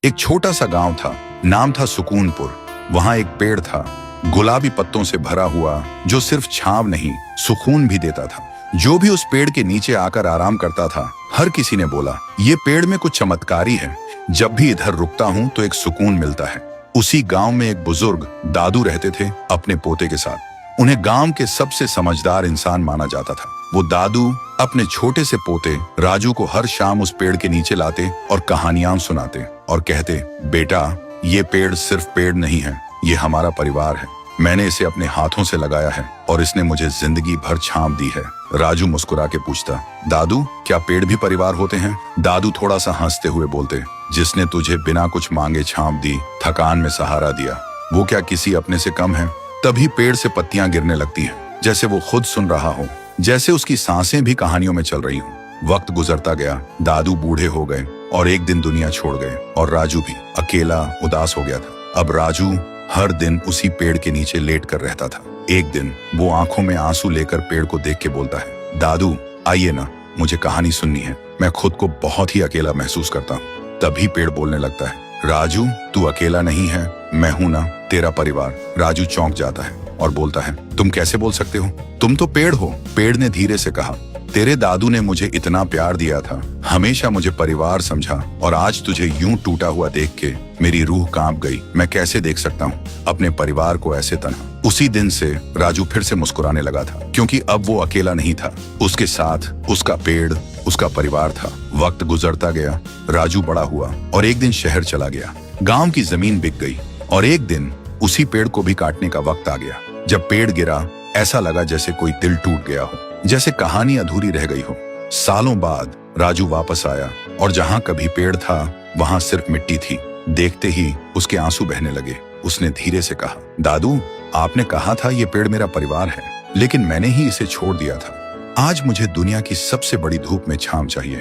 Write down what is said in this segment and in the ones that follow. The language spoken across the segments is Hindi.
एक छोटा सा गांव था, नाम था सुकूनपुर। वहां एक पेड़ था, गुलाबी पत्तों से भरा हुआ, जो सिर्फ छांव नहीं सुकून भी देता था। जो भी उस पेड़ के नीचे आकर आराम करता था, हर किसी ने बोला, ये पेड़ में कुछ चमत्कारी है। जब भी इधर रुकता हूँ तो एक सुकून मिलता है। उसी गांव में एक बुजुर्ग दादू रहते थे अपने पोते के साथ। उन्हें गांव के सबसे समझदार इंसान माना जाता था। वो दादू अपने छोटे से पोते राजू को हर शाम उस पेड़ के नीचे लाते और कहानियां सुनाते और कहते, बेटा ये पेड़ सिर्फ पेड़ नहीं है, ये हमारा परिवार है। मैंने इसे अपने हाथों से लगाया है और इसने मुझे जिंदगी भर छांव दी है। राजू मुस्कुरा के पूछता, दादू क्या पेड़ भी परिवार होते हैं? दादू थोड़ा सा हंसते हुए बोलते, जिसने तुझे बिना कुछ मांगे छांव दी, थकान में सहारा दिया, वो क्या किसी अपने से कम है? तभी पेड़ से पत्तियां गिरने लगती हैं, जैसे वो खुद सुन रहा हो, जैसे उसकी सांसें भी कहानियों में चल रही हों। वक्त गुजरता गया, दादू बूढ़े हो गए और एक दिन दुनिया छोड़ गए और राजू भी अकेला उदास हो गया था। अब राजू हर दिन उसी पेड़ के नीचे लेट कर रहता था। एक दिन वो आंखों में आंसू लेकर पेड़ को देख के बोलता है, दादू आइए ना, मुझे कहानी सुननी है, मैं खुद को बहुत ही अकेला महसूस करता हूँ। तभी पेड़ बोलने लगता है, राजू तू अकेला नहीं है, मैं हूं ना, तेरा परिवार। राजू चौंक जाता है और बोलता है, तुम कैसे बोल सकते हो? तुम तो पेड़ हो। पेड़ ने धीरे से कहा, तेरे दादू ने मुझे इतना प्यार दिया था, हमेशा मुझे परिवार समझा, और आज तुझे यूं टूटा हुआ देख के मेरी रूह कांप गई। मैं कैसे देख सकता हूँ अपने परिवार को ऐसे तन्हा। उसी दिन से राजू फिर से मुस्कुराने लगा था, क्योंकि अब वो अकेला नहीं था, उसके साथ उसका पेड़, उसका परिवार था। वक्त गुजरता गया, राजू बड़ा हुआ और एक दिन शहर चला गया। गांव की जमीन बिक गई और एक दिन उसी पेड़ को भी काटने का वक्त आ गया। जब पेड़ गिरा, ऐसा लगा जैसे कोई दिल टूट गया हो, जैसे कहानी अधूरी रह गई हो। सालों बाद राजू वापस आया और जहां कभी पेड़ था वहां सिर्फ मिट्टी थी। देखते ही उसके आंसू बहने लगे। उसने धीरे से कहा, दादू आपने कहा था ये पेड़ मेरा परिवार है, लेकिन मैंने ही इसे छोड़ दिया था। आज मुझे दुनिया की सबसे बड़ी धूप में छांव चाहिए,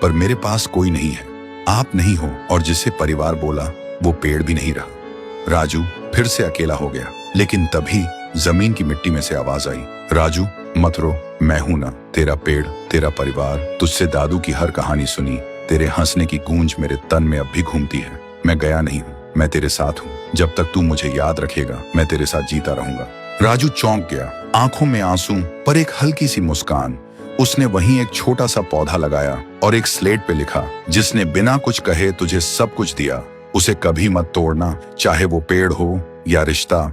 पर मेरे पास कोई नहीं है। आप नहीं हो, और जिसे परिवार बोला वो पेड़ भी नहीं रहा। राजू फिर से अकेला हो गया, लेकिन तभी जमीन की मिट्टी में से आवाज आई, राजू मत रो, मैं हूं ना, तेरा पेड़, तेरा परिवार। तुझसे दादू की हर कहानी सुनी, तेरे हंसने की गूंज मेरे तन में अब भी घूमती है। मैं गया नहीं हूँ, मैं तेरे साथ हूँ। जब तक तू मुझे याद रखेगा, मैं तेरे साथ जीता रहूंगा। राजू चौंक गया, आंखों में आंसू पर एक हल्की सी मुस्कान। उसने वहीं एक छोटा सा पौधा लगाया और एक स्लेट पे लिखा, जिसने बिना कुछ कहे तुझे सब कुछ दिया, उसे कभी मत तोड़ना, चाहे वो पेड़ हो या रिश्ता